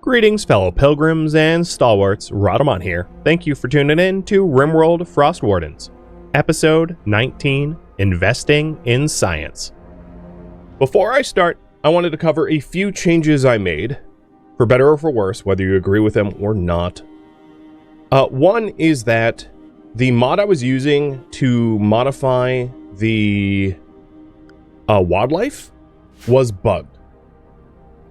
Greetings, fellow pilgrims and stalwarts. Rhadamant here. Thank you for tuning in to RimWorld Frostwardens, episode 19, Investing in Science. Before I start, I wanted to cover a few changes I made, for better or for worse, whether you agree with them or not. One is that the mod I was using to modify the wildlife was bugged.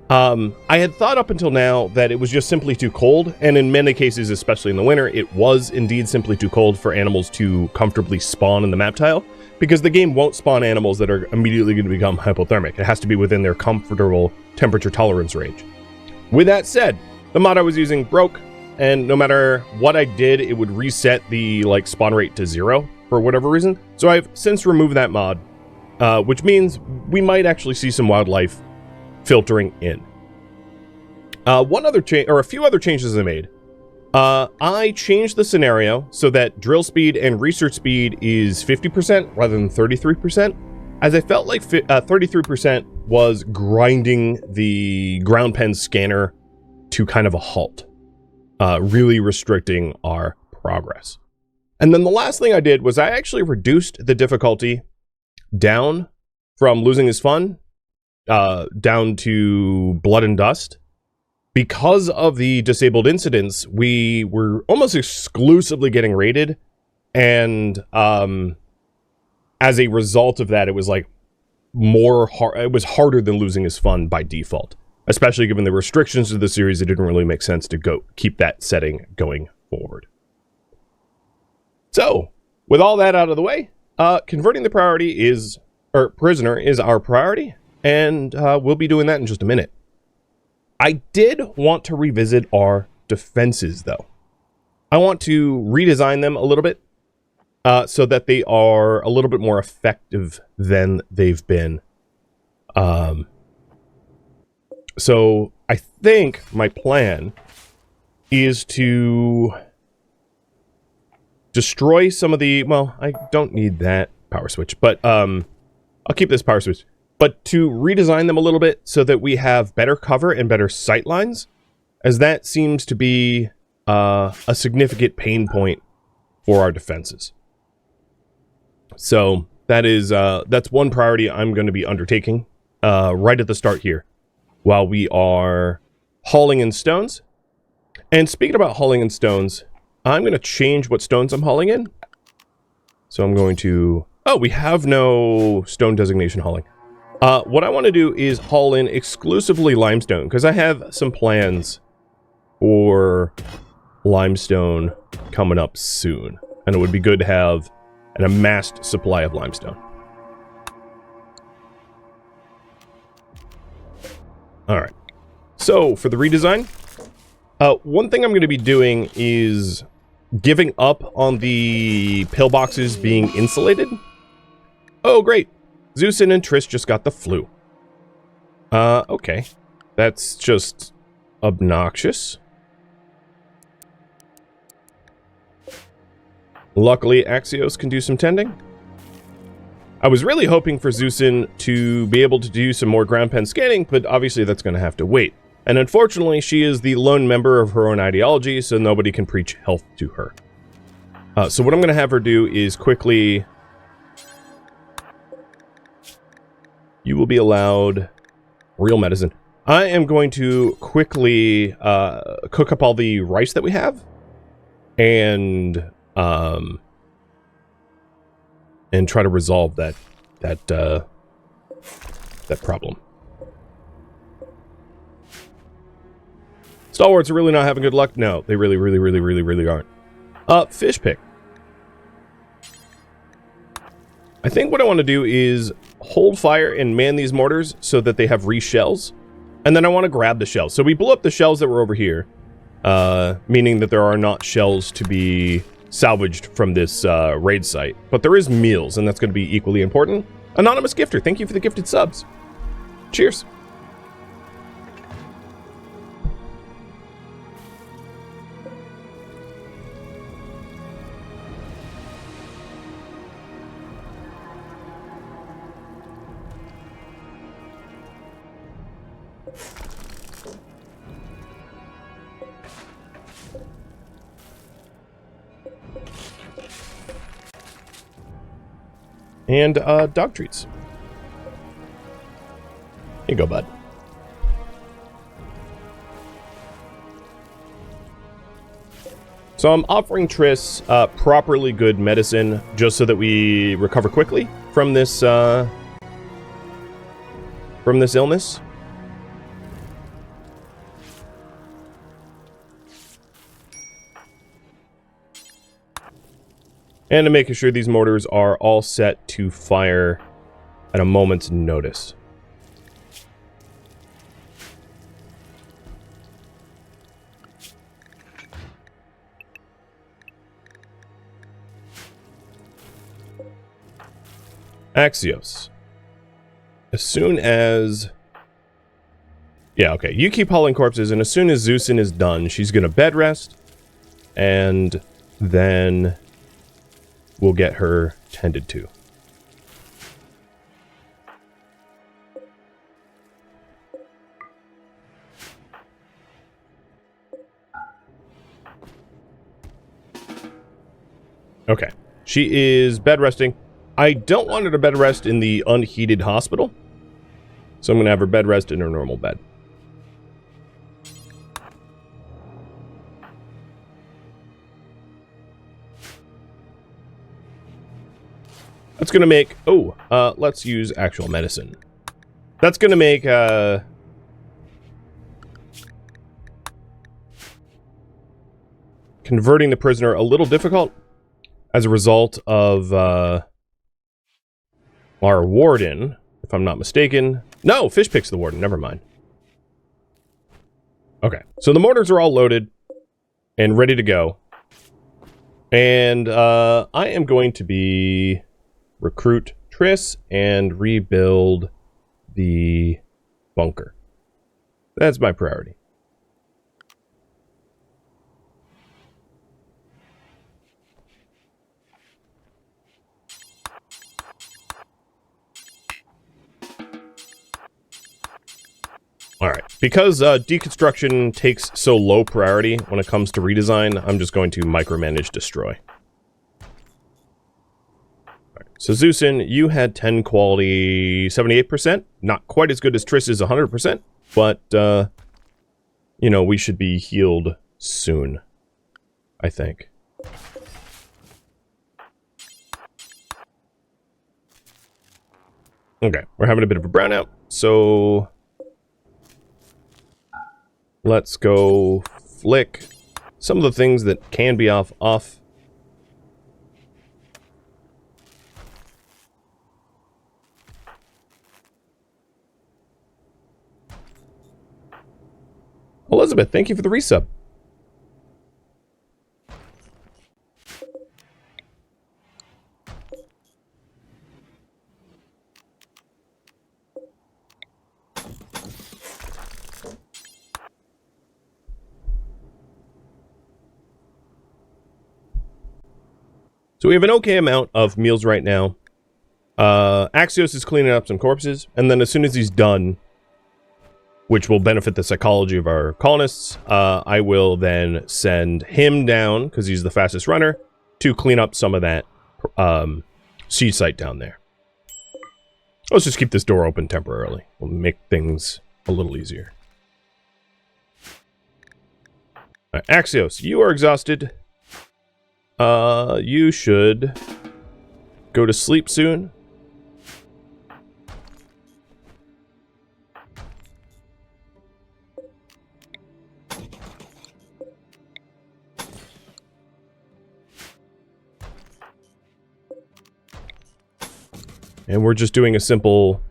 I had thought up until now that it was just simply too cold, and in many cases, especially in the winter, it was indeed simply too cold for animals to comfortably spawn in the map tile, because the game won't spawn animals that are immediately going to become hypothermic. It has to be within their comfortable temperature tolerance range. With that said, the mod I was using broke, and no matter what I did, it would reset the spawn rate to 0 for whatever reason. So I've since removed that mod, which means we might actually see some wildlife filtering in. One other change, or a few other changes I made. I changed the scenario so that drill speed and research speed is 50% rather than 33%, as I felt like 33% was grinding the ground pen scanner to kind of a halt, really restricting our progress. And then the last thing I did was I actually reduced the difficulty down from losing is fun down to blood and dust. Because of the disabled incidents, we were almost exclusively getting raided, and as a result of that, it was it was harder than losing is fun by default, especially given the restrictions to the series. It didn't really make sense to keep that setting going forward. So with all that out of the way, converting the prisoner is our priority, and we'll be doing that in just a minute. I did want to revisit our defenses, though. I want to redesign them a little bit so that they are a little bit more effective than they've been. So I think my plan is to destroy some of the... Well, I don't need that power switch, but I'll keep this power switch. But to redesign them a little bit so that we have better cover and better sight lines, as that seems to be a significant pain point for our defenses. So that's one priority I'm going to be undertaking right at the start here, while we are hauling in stones. And speaking about hauling in stones, I'm going to change what stones I'm hauling in. So I'm going to... Oh, we have no stone designation hauling. What I want to do is haul in exclusively limestone, because I have some plans for limestone coming up soon, and it would be good to have an amassed supply of limestone. Alright, so for the redesign, one thing I'm going to be doing is giving up on the pillboxes being insulated. Oh, great! Zeusin and Trish just got the flu. Okay. That's just obnoxious. Luckily, Axios can do some tending. I was really hoping for Zeusin to be able to do some more ground pen scanning, but obviously that's going to have to wait. And unfortunately, she is the lone member of her own ideology, so nobody can preach health to her. So what I'm going to have her do is quickly... You will be allowed real medicine. I am going to quickly cook up all the rice that we have, and try to resolve that problem. Stalwarts are really not having good luck. No, they really aren't. Fish pick. I think what I want to do is hold fire and man these mortars so that they have re-shells. And then I want to grab the shells. So we blew up the shells that were over here, meaning that there are not shells to be salvaged from this raid site. But there is meals, and that's going to be equally important. Anonymous Gifter, thank you for the gifted subs. Cheers. And dog treats. Here you go, bud. So I'm offering Triss properly good medicine just so that we recover quickly from this illness. And to making sure these mortars are all set to fire at a moment's notice. Axios. As soon as... Yeah, okay. You keep hauling corpses, and as soon as Zeusin is done, she's going to bed rest, and then we'll get her tended to. Okay. She is bed resting. I don't want her to bed rest in the unheated hospital, so I'm going to have her bed rest in her normal bed. That's going to make... Oh, let's use actual medicine. That's going to make... converting the prisoner a little difficult as a result of... our warden, if I'm not mistaken. No, Fish picks the warden. Never mind. Okay, so the mortars are all loaded and ready to go. And I am going to be recruit Triss and rebuild the bunker. That's my priority. Alright, because deconstruction takes so low priority when it comes to redesign, I'm just going to micromanage destroy. Alright, so Zeusin, you had 10 quality, 78%. Not quite as good as Triss's 100%, but, you know, we should be healed soon, I think. Okay, we're having a bit of a brownout, so... let's go flick some of the things that can be off. Elizabeth, thank you for the resub. So we have an okay amount of meals right now. Axios is cleaning up some corpses, and then as soon as he's done, which will benefit the psychology of our colonists, I will then send him down, because he's the fastest runner, to clean up some of that siege site down there. Let's just keep this door open temporarily. We'll make things a little easier. All right, Axios, you are exhausted. You should go to sleep soon. And we're just doing a simple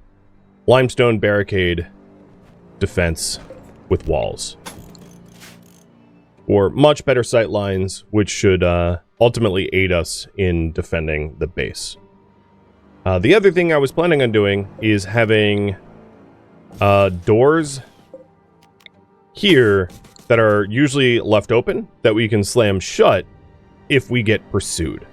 limestone barricade defense with walls. Or much better sight lines, which should ultimately aid us in defending the base. The other thing I was planning on doing is having doors here that are usually left open that we can slam shut if we get pursued.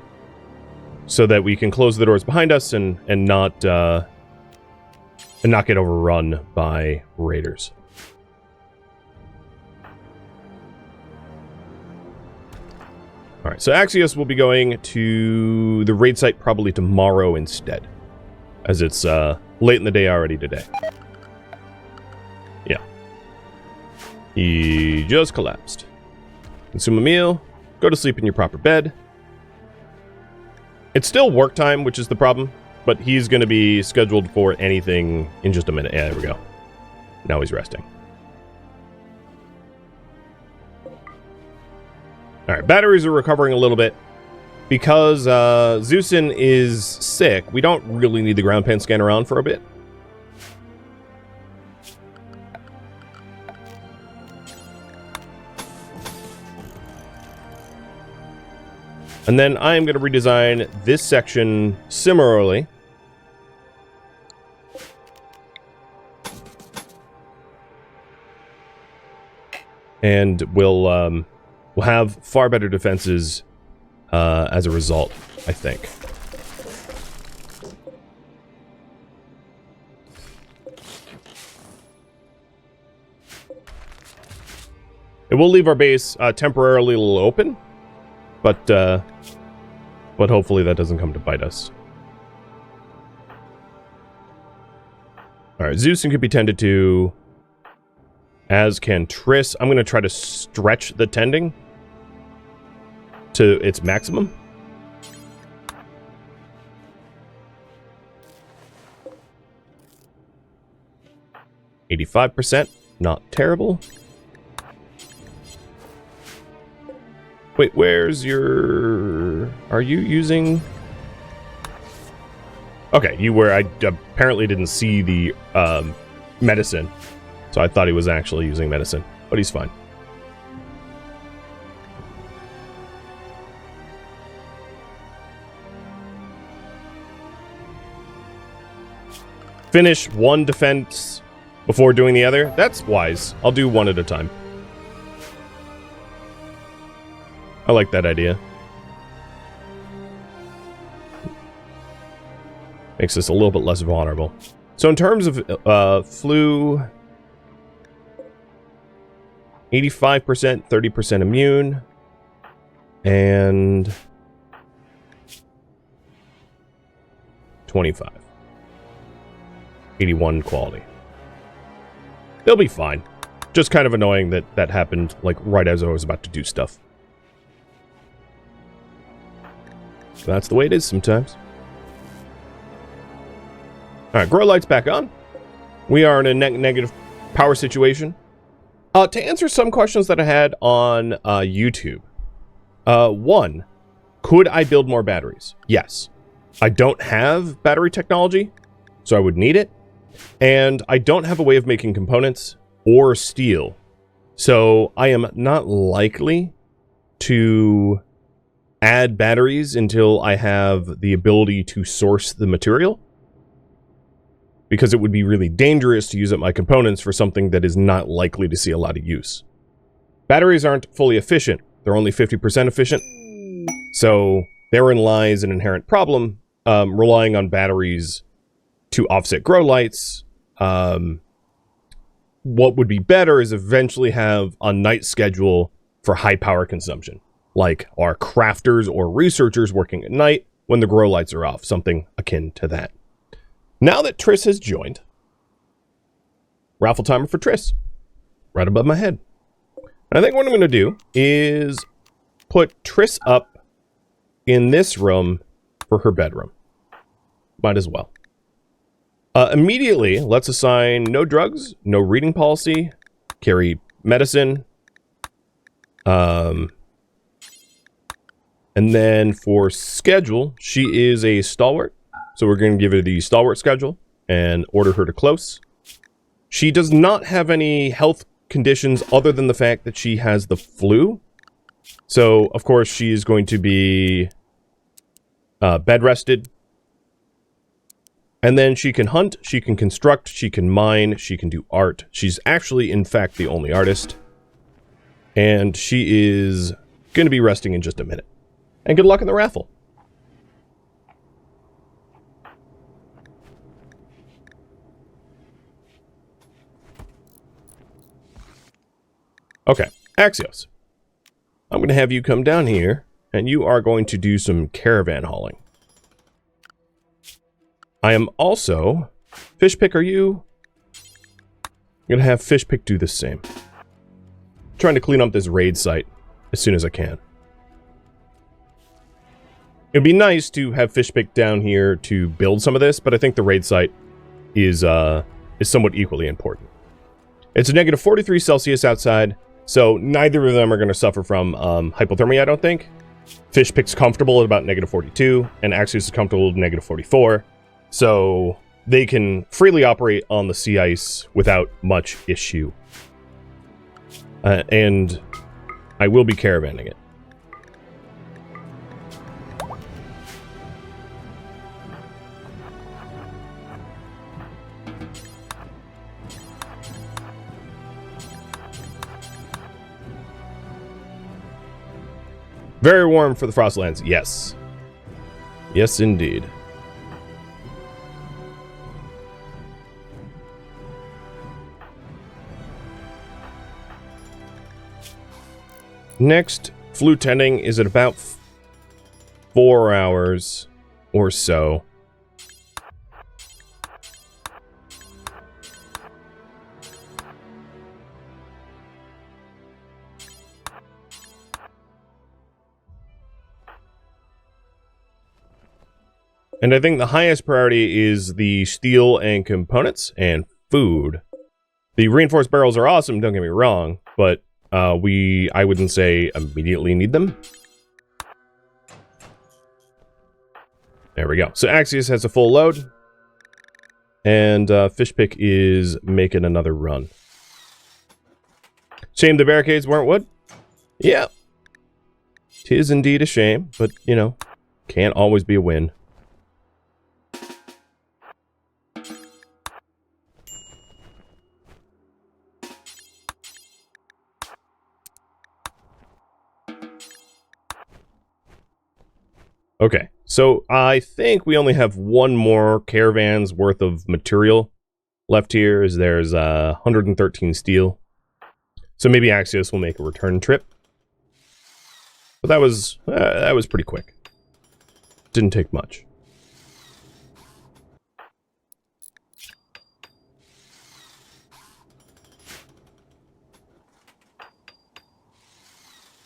So that we can close the doors behind us and not get overrun by raiders. Alright, so Axios will be going to the raid site probably tomorrow instead. as it's late in the day already today. Yeah. He just collapsed. Consume a meal. Go to sleep in your proper bed. It's still work time, which is the problem, but he's going to be scheduled for anything in just a minute. Yeah, there we go. Now he's resting. Alright, batteries are recovering a little bit. Because Zeusin is sick, we don't really need the ground pen scan around for a bit. And then I am going to redesign this section similarly. And we'll have far better defenses as a result, I think. It will leave our base temporarily a little open, but hopefully that doesn't come to bite us. Alright, Zeusin can be tended to, as can Triss. I'm going to try to stretch the tending to its maximum. %, not terrible. Wait, where's your... Are you using... Okay, you were... I apparently didn't see the medicine, so I thought he was actually using medicine, but he's fine. Finish one defense before doing the other. That's wise. I'll do one at a time. I like that idea. Makes us a little bit less vulnerable. So in terms of flu, 85%, 30% immune, and 25. 81 quality. They'll be fine. Just kind of annoying that that happened like right as I was about to do stuff. That's the way it is sometimes. Alright, grow lights back on. We are in a negative power situation. To answer some questions that I had on YouTube. One, could I build more batteries? Yes. I don't have battery technology, so I would need it. And I don't have a way of making components or steel. So I am not likely to add batteries until I have the ability to source the material, because it would be really dangerous to use up my components for something that is not likely to see a lot of use. Batteries aren't fully efficient. They're only 50% efficient. So therein lies an inherent problem, relying on batteries to offset grow lights. What would be better is eventually have a night schedule for high power consumption, like our crafters or researchers working at night when the grow lights are off, something akin to that. Now that Triss has joined, raffle timer for Triss, right above my head. And I think what I'm going to do is put Triss up in this room for her bedroom. Might as well. Immediately, let's assign no drugs, no reading policy, carry medicine. And then for schedule, she is a stalwart. So we're going to give her the stalwart schedule and order her to close. She does not have any health conditions other than the fact that she has the flu. So, of course, she is going to be bed rested. And then she can hunt, she can construct, she can mine, she can do art. She's actually, in fact, the only artist. And she is going to be resting in just a minute. And good luck in the raffle. Okay, Axios. I'm going to have you come down here, and you are going to do some caravan hauling. I am also... Fishpick, are you... I'm gonna have Fishpick do the same. Trying to clean up this raid site as soon as I can. It'd be nice to have Fishpick down here to build some of this, but I think the raid site is somewhat equally important. It's a negative 43 Celsius outside, so neither of them are going to suffer from hypothermia, I don't think. Fishpick's comfortable at about negative 42, and Axios is comfortable at negative 44, so they can freely operate on the sea ice without much issue. And I will be caravanning it. Very warm for the Frostlands, yes. Yes, indeed. Next, flute tending is at about 4 hours or so. And I think the highest priority is the steel and components and food. The reinforced barrels are awesome, don't get me wrong, but I wouldn't say immediately need them. There we go. So Axios has a full load. And Fishpick is making another run. Shame the barricades weren't wood? Yeah. 'Tis indeed a shame, but, you know, can't always be a win. Okay, so I think we only have one more caravan's worth of material left here, as there's 113 steel. So maybe Axios will make a return trip. But that was pretty quick. Didn't take much.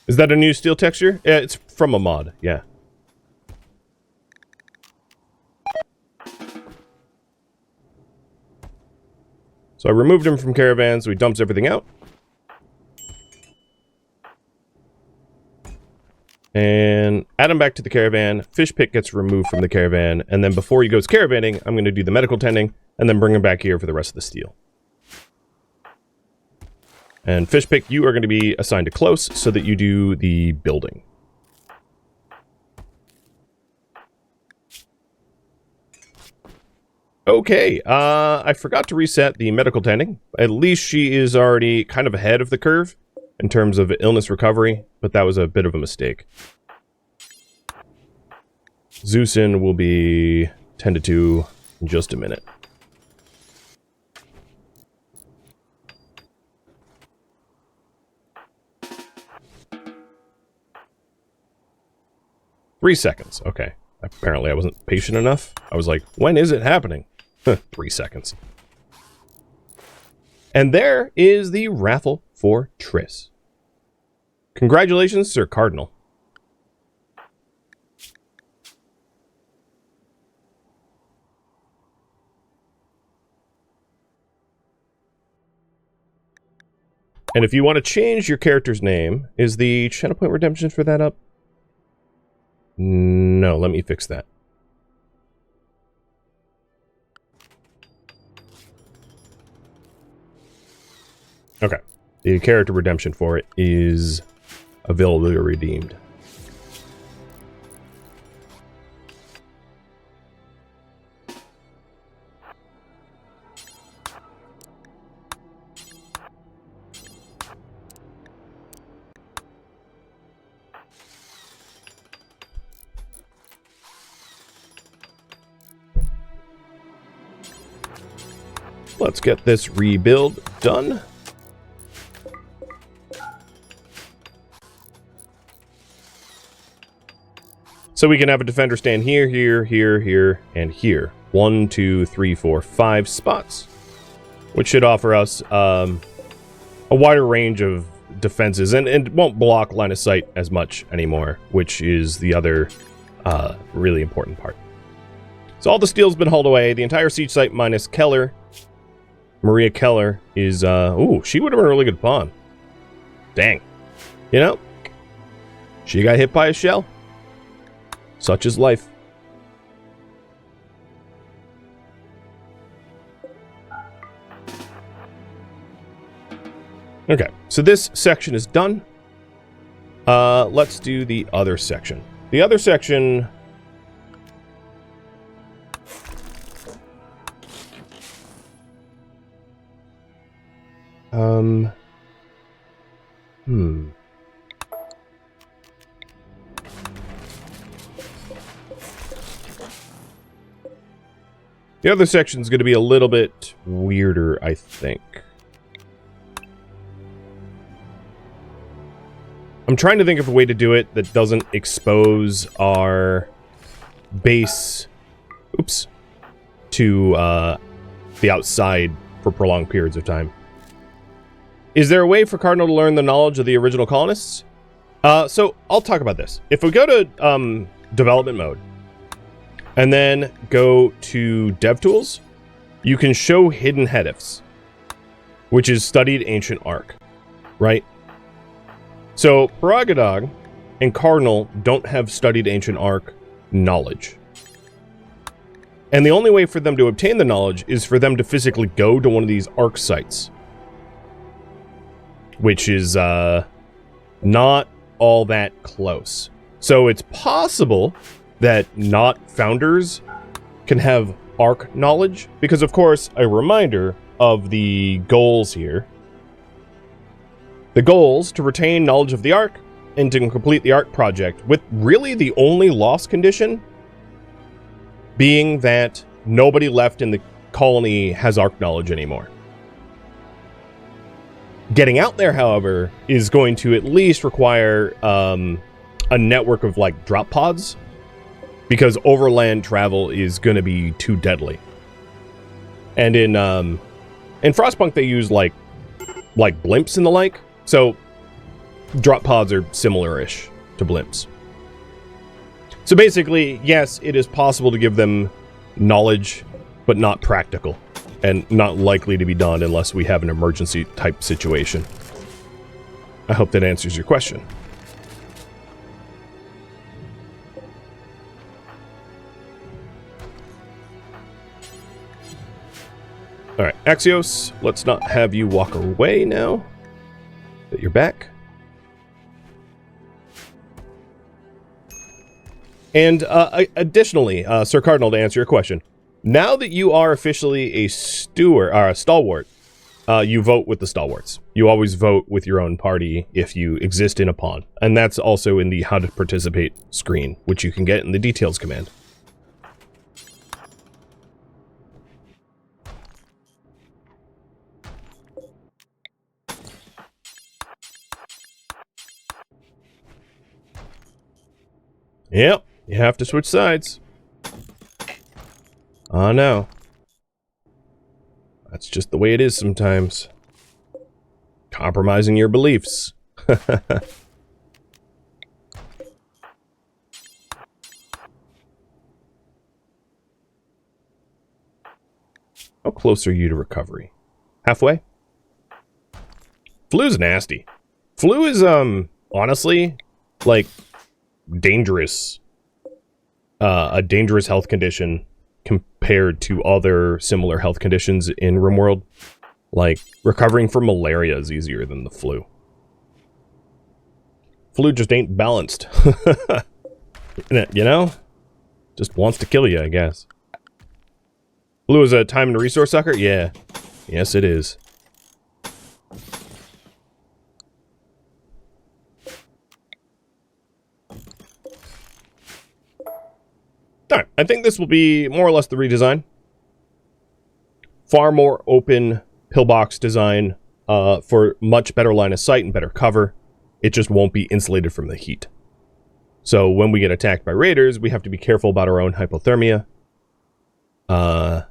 Is that a new steel texture? Yeah, it's from a mod, yeah. So I removed him from caravans, so he dumps everything out. And add him back to the caravan. Fishpick gets removed from the caravan, and then before he goes caravanning, I'm going to do the medical tending, and then bring him back here for the rest of the steel. And Fishpick, you are going to be assigned to close, so that you do the building. Okay, I forgot to reset the medical tending. At least she is already kind of ahead of the curve in terms of illness recovery, but that was a bit of a mistake. Zeusin will be tended to in just a minute. Three seconds, okay. Apparently I wasn't patient enough. I was like, when is it happening? 3 seconds. And there is the raffle for Triss. Congratulations, Sir Cardinal. And if you want to change your character's name, is the channel point redemption for that up? No, let me fix that. Okay. The character redemption for it is available or redeemed. Let's get this rebuild done. So we can have a defender stand here, here, here, here, and here. 1, 2, 3, 4, 5 spots, which should offer us a wider range of defenses, and it won't block line of sight as much anymore, which is the other really important part. So all the steel's been hauled away. The entire siege site minus Keller. Maria Keller is, ooh, she would have been a really good pawn. Dang. You know, she got hit by a shell. Such is life. Okay, so this section is done. Let's do the other section. The other section... The other section's going to be a little bit weirder, I think. I'm trying to think of a way to do it that doesn't expose our base, to the outside for prolonged periods of time. Is there a way for Cardinal to learn the knowledge of the original colonists? So I'll talk about this. If we go to development mode and then go to DevTools, you can show hidden hedifs, which is studied ancient arc, right? So Paragadog and Cardinal don't have studied ancient arc knowledge. And the only way for them to obtain the knowledge is for them to physically go to one of these arc sites, which is not all that close. So it's possible that not founders can have arc knowledge, because of course, a reminder of the goals here. The goals to retain knowledge of the arc and to complete the arc project, with really the only loss condition being that nobody left in the colony has arc knowledge anymore. Getting out there, however, is going to at least require a network of like drop pods, because overland travel is going to be too deadly. And in Frostpunk they use like blimps and the like, so drop pods are similar-ish to blimps. So basically, yes, it is possible to give them knowledge, but not practical, and not likely to be done unless we have an emergency type situation. I hope that answers your question. Alright, Axios, let's not have you walk away now that you're back. And additionally, Sir Cardinal, to answer your question, now that you are officially a steward or a stalwart, you vote with the stalwarts. You always vote with your own party if you exist in a pawn. And that's also in the how to participate screen, which you can get in the details command. Yep, you have to switch sides. Oh no. That's just the way it is sometimes. Compromising your beliefs. How close are you to recovery? Halfway? Flu's nasty. Flu is, honestly, like, dangerous. A dangerous health condition compared to other similar health conditions in RimWorld. Like, recovering from malaria is easier than the flu. Flu just ain't balanced. You know? Just wants to kill you, I guess. Flu is a time and resource sucker? Yeah. Yes, it is. Alright, I think this will be more or less the redesign. Far more open pillbox design for much better line of sight and better cover. It just won't be insulated from the heat. So when we get attacked by raiders, we have to be careful about our own hypothermia. And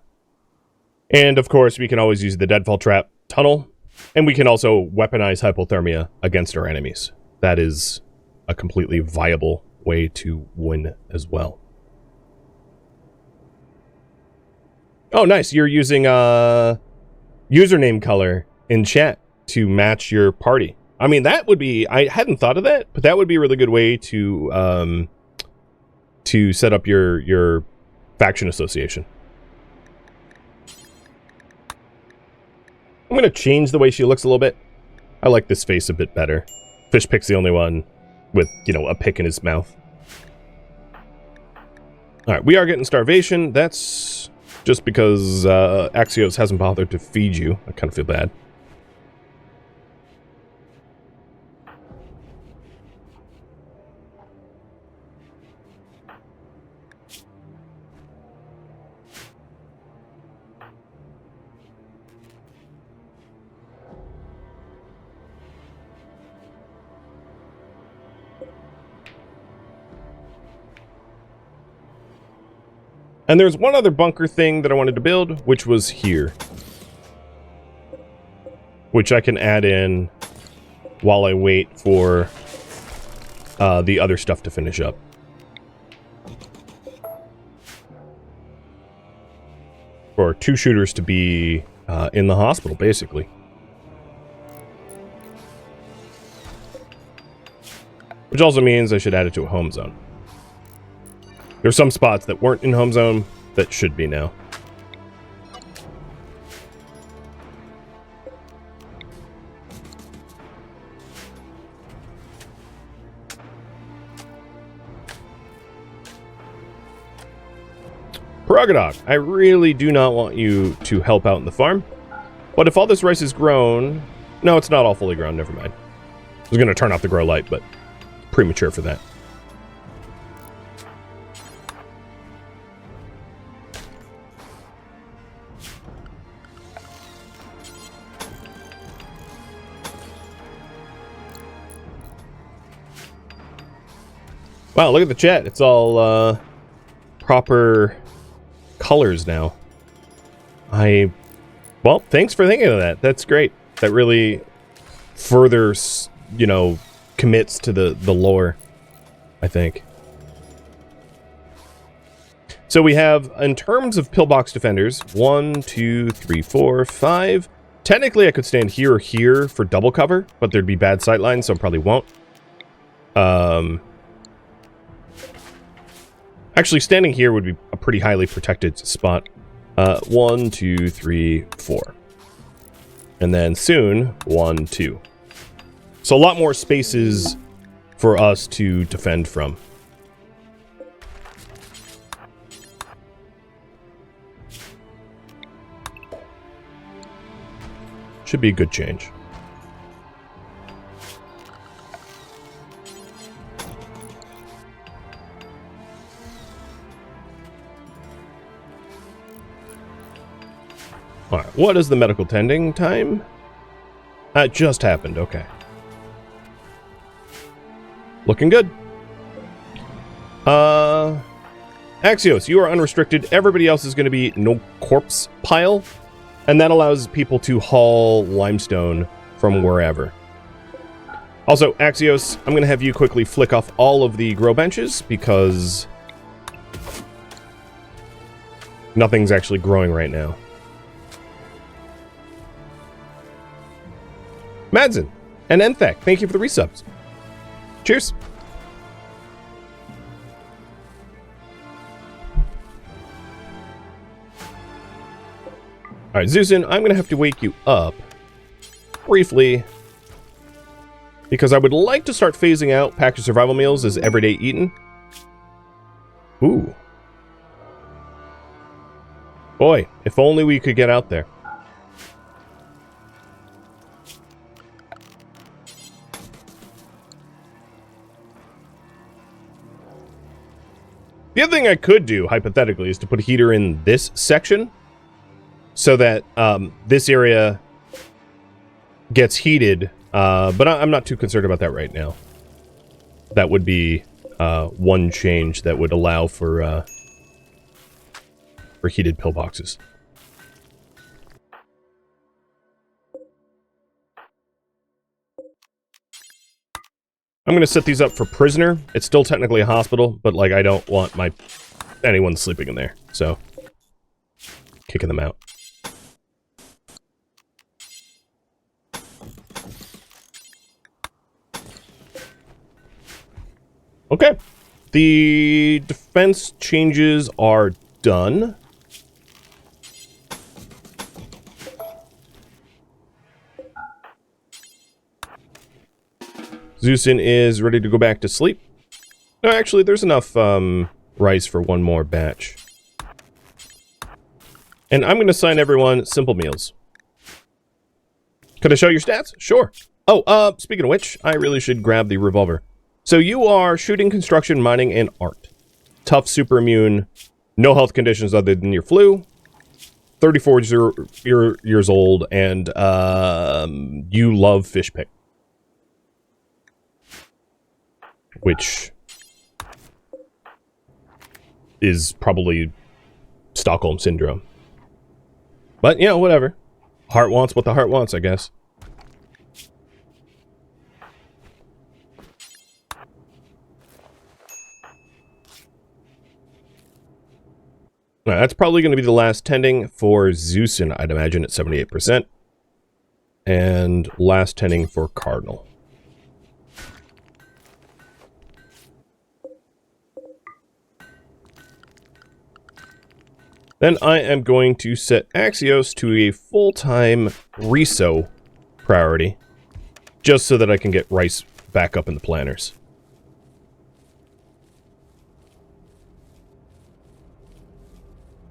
of course, we can always use the deadfall trap tunnel, and we can also weaponize hypothermia against our enemies. That is a completely viable way to win as well. Oh, nice. You're using username color in chat to match your party. I mean, that would be... I hadn't thought of that, but that would be a really good way to set up your faction association. I'm going to change the way she looks a little bit. I like this face a bit better. Fishpick's the only one with, you know, a pick in his mouth. Alright, we are getting starvation. That's just because Axios hasn't bothered to feed you. I kind of feel bad. And there's one other bunker thing that I wanted to build, which was here. Which I can add in while I wait for the other stuff to finish up. For 2 shooters to be in the hospital, basically. Which also means I should add it to a home zone. There's some spots that weren't in home zone that should be now. Prerogadog, I really do not want you to help out in the farm. But if all this rice is grown... No, it's not all fully grown, never mind. I was going to turn off the grow light, but premature for that. Wow, look at the chat. It's all proper colors now. Well, thanks for thinking of that. That's great. That really further, you know, commits to the lore, I think. So we have, in terms of pillbox defenders, 1, 2, 3, 4, 5. Technically, I could stand here or here for double cover, but there'd be bad sightlines, so I probably won't. Actually, standing here would be a pretty highly protected spot. 1, 2, 3, 4. And then soon, 1, 2. So a lot more spaces for us to defend from. Should be a good change. Alright, what is the medical tending time? That just happened, okay. Looking good. Axios, you are unrestricted. Everybody else is going to be no corpse pile. And that allows people to haul limestone from wherever. Also, Axios, I'm going to have you quickly flick off all of the grow benches because nothing's actually growing right now. Madsen and Enthek, thank you for the resubs. Cheers. Alright, Zuzin, I'm going to have to wake you up briefly because I would like to start phasing out packaged survival meals as everyday eaten. Ooh. Boy, if only we could get out there. The other thing I could do, hypothetically, is to put a heater in this section so that this area gets heated, but I'm not too concerned about that right now. That would be one change that would allow for for heated pillboxes. I'm going to set these up for prisoner. It's still technically a hospital, but, like, I don't want anyone sleeping in there, so kicking them out. Okay. The defense changes are done. Zeusin is ready to go back to sleep. No, actually, there's enough rice for one more batch. And I'm going to assign everyone simple meals. Could I show your stats? Sure. Oh, speaking of which, I really should grab the revolver. So you are shooting, construction, mining, and art. Tough, super immune, no health conditions other than your flu. 34 years old, and you love fish pick. Which is probably Stockholm Syndrome. But, you know, whatever. Heart wants what the heart wants, I guess. Now, that's probably going to be the last tending for Zeusin, I'd imagine, at 78%. And last tending for Cardinal. Then I am going to set Axios to a full-time reso priority, just so that I can get rice back up in the planners.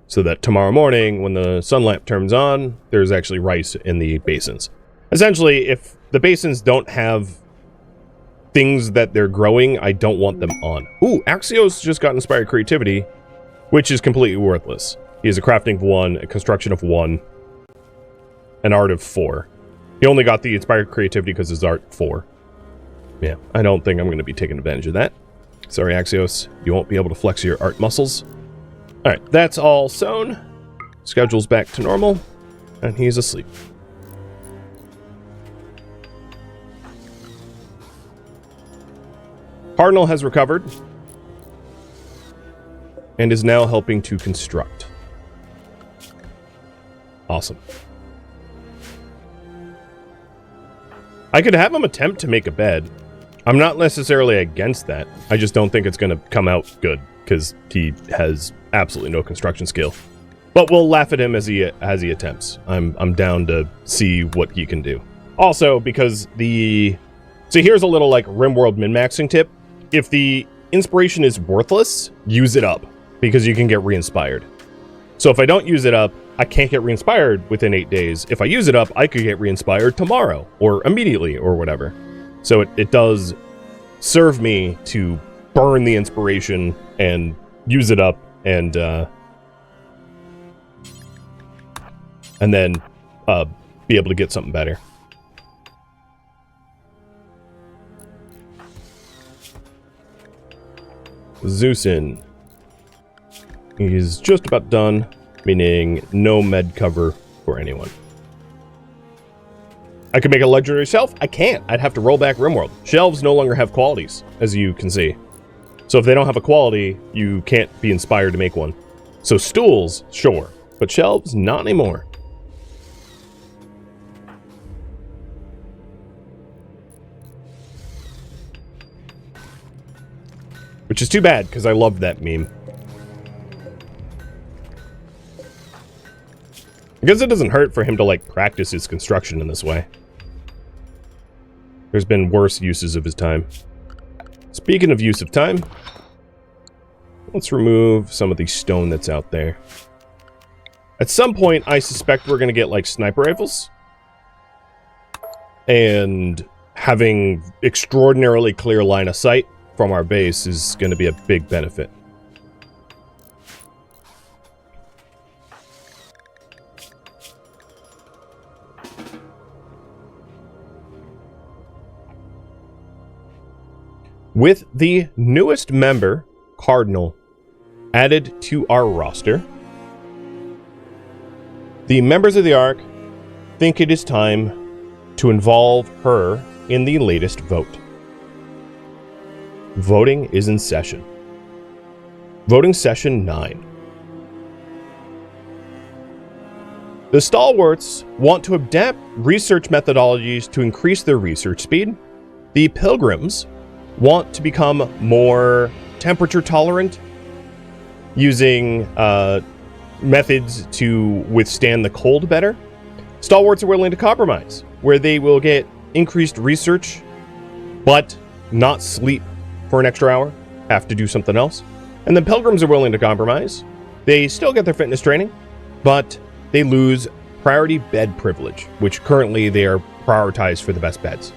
So that tomorrow morning, when the sun lamp turns on, there's actually rice in the basins. Essentially, if the basins don't have things that they're growing, I don't want them on. Ooh, Axios just got inspired creativity, which is completely worthless. He has a crafting of 1, a construction of 1, an art of 4. He only got the inspired creativity because his art 4. Yeah, I don't think I'm going to be taking advantage of that. Sorry, Axios. You won't be able to flex your art muscles. Alright, that's all sewn. Schedule's back to normal. And he's asleep. Cardinal has recovered. And is now helping to construct. Awesome. I could have him attempt to make a bed. I'm not necessarily against that. I just don't think it's going to come out good, because he has absolutely no construction skill. But we'll laugh at him as he attempts. I'm down to see what he can do. Also, because so here's a little, like, RimWorld min-maxing tip. If the inspiration is worthless, use it up, because you can get re-inspired. So if I don't use it up, I can't get re-inspired within 8 days. If I use it up, I could get re-inspired tomorrow, or immediately, or whatever. So it does serve me to burn the inspiration and use it up, and then be able to get something better. Zeusin. He's just about done, meaning no med cover for anyone. I could make a legendary shelf? I can't. I'd have to roll back RimWorld. Shelves no longer have qualities, as you can see. So if they don't have a quality, you can't be inspired to make one. So stools, sure. But shelves, not anymore. Which is too bad, because I loved that meme. I guess it doesn't hurt for him to, like, practice his construction in this way. There's been worse uses of his time. Speaking of use of time, let's remove some of the stone that's out there. At some point, I suspect we're going to get, like, sniper rifles. And having extraordinarily clear line of sight from our base is going to be a big benefit. With the newest member, Cardinal, added to our roster, The members of the Ark think it is time to involve her in the latest vote. Voting is in session. Voting session 9. The Stalwarts want to adapt research methodologies to increase their research speed. The Pilgrims want to become more temperature tolerant, using methods to withstand the cold better. Stalwarts are willing to compromise, where they will get increased research, but not sleep for an extra hour, have to do something else. And the Pilgrims are willing to compromise. They still get their fitness training, but they lose priority bed privilege, which currently they are prioritized for the best beds.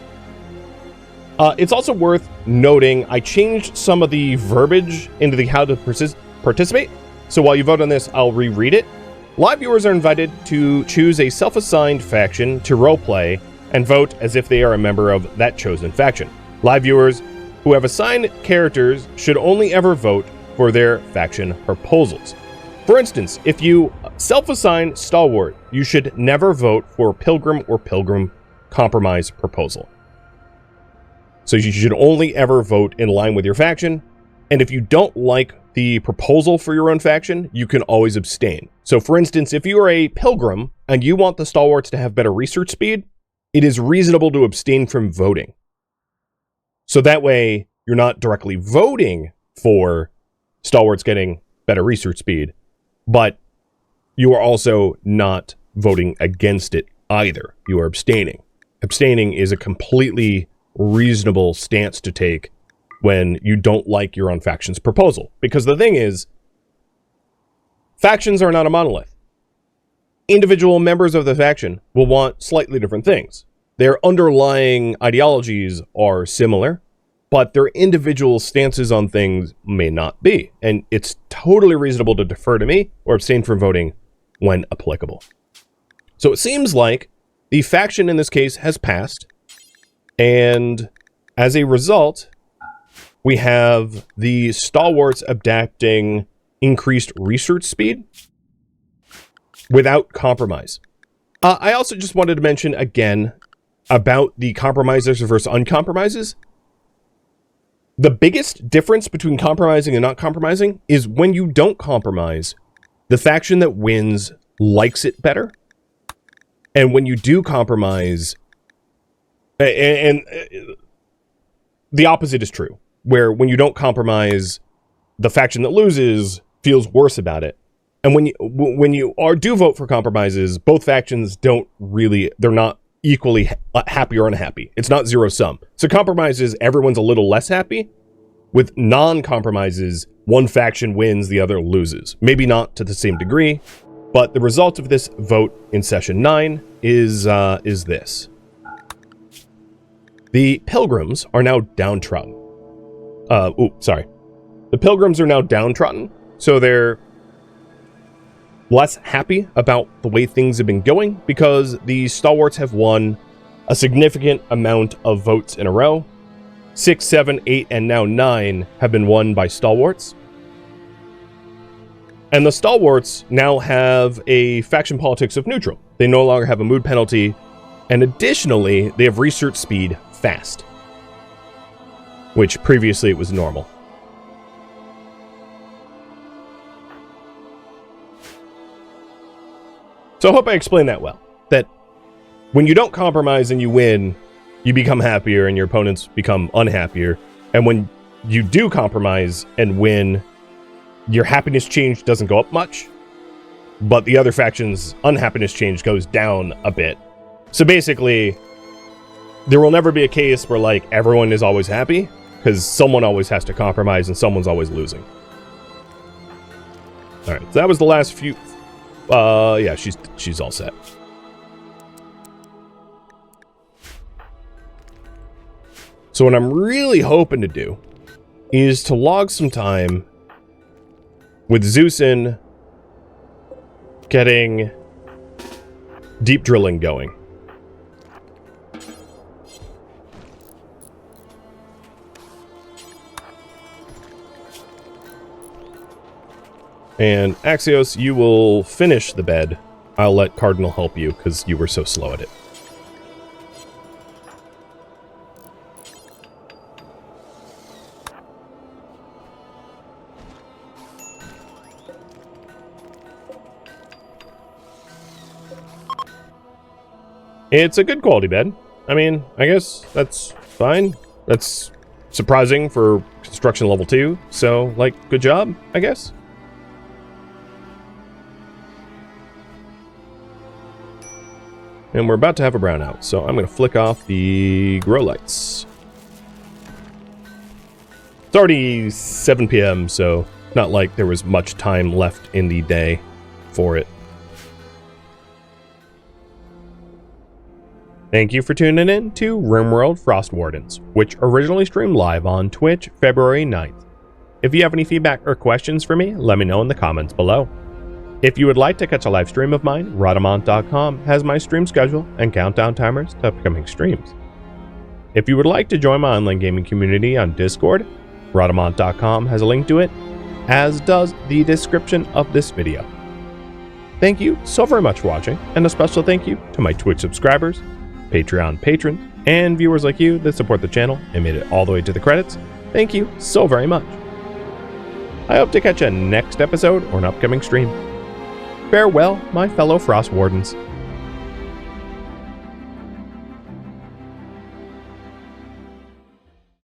It's also worth noting, I changed some of the verbiage into the how to participate. So while you vote on this, I'll reread it. Live viewers are invited to choose a self-assigned faction to roleplay and vote as if they are a member of that chosen faction. Live viewers who have assigned characters should only ever vote for their faction proposals. For instance, if you self-assign Stalwart, you should never vote for Pilgrim or Pilgrim Compromise proposal. So you should only ever vote in line with your faction, and if you don't like the proposal for your own faction, you can always abstain. So for instance, if you are a Pilgrim and you want the Stalwarts to have better research speed, it is reasonable to abstain from voting. So that way, you're not directly voting for Stalwarts getting better research speed, but you are also not voting against it either. You are abstaining. Abstaining is a completely reasonable stance to take when you don't like your own faction's proposal. Because the thing is, factions are not a monolith. Individual members of the faction will want slightly different things. Their underlying ideologies are similar, but their individual stances on things may not be. And it's totally reasonable to defer to me or abstain from voting when applicable. So it seems like the faction in this case has passed, and as a result, we have the Stalwarts adapting increased research speed without compromise. I also just wanted to mention again about the compromisers versus uncompromises. The biggest difference between compromising and not compromising is when you don't compromise, the faction that wins likes it better. And when you do compromise, and the opposite is true, where when you don't compromise, the faction that loses feels worse about it. And when you do vote for compromises, both factions they're not equally happy or unhappy. It's not zero sum. So compromises, everyone's a little less happy. With non-compromises, one faction wins, the other loses. Maybe not to the same degree, but the result of this vote in session 9 is this. The Pilgrims are now downtrodden. The Pilgrims are now downtrodden, so they're less happy about the way things have been going because the Stalwarts have won a significant amount of votes in a row. 6, 7, 8, and now 9 have been won by Stalwarts. And the Stalwarts now have a faction politics of neutral. They no longer have a mood penalty, and additionally, they have research speed fast, which previously it was normal. So I hope I explained that well. That when you don't compromise and you win, you become happier and your opponents become unhappier. And when you do compromise and win, your happiness change doesn't go up much, but the other faction's unhappiness change goes down a bit. So basically, there will never be a case where like everyone is always happy, because someone always has to compromise and someone's always losing. Alright, so that was the last few. Yeah, she's all set. So what I'm really hoping to do is to log some time with Zeusin getting deep drilling going. And Axios, you will finish the bed I'll let Cardinal help you because you were so slow at it. It's a good quality bed. I mean, I guess that's fine. That's surprising for construction level 2. So, like, good job, I guess. And we're about to have a brownout, so I'm going to flick off the grow lights. It's already 7 p.m., so not like there was much time left in the day for it. Thank you for tuning in to RimWorld Frostwardens, which originally streamed live on Twitch February 9th. If you have any feedback or questions for me, let me know in the comments below. If you would like to catch a live stream of mine, Rhadamant.com has my stream schedule and countdown timers to upcoming streams. If you would like to join my online gaming community on Discord, Rhadamant.com has a link to it, as does the description of this video. Thank you so very much for watching, and a special thank you to my Twitch subscribers, Patreon patrons, and viewers like you that support the channel and made it all the way to the credits. Thank you so very much. I hope to catch you next episode or an upcoming stream. Farewell, my fellow Frostwardens.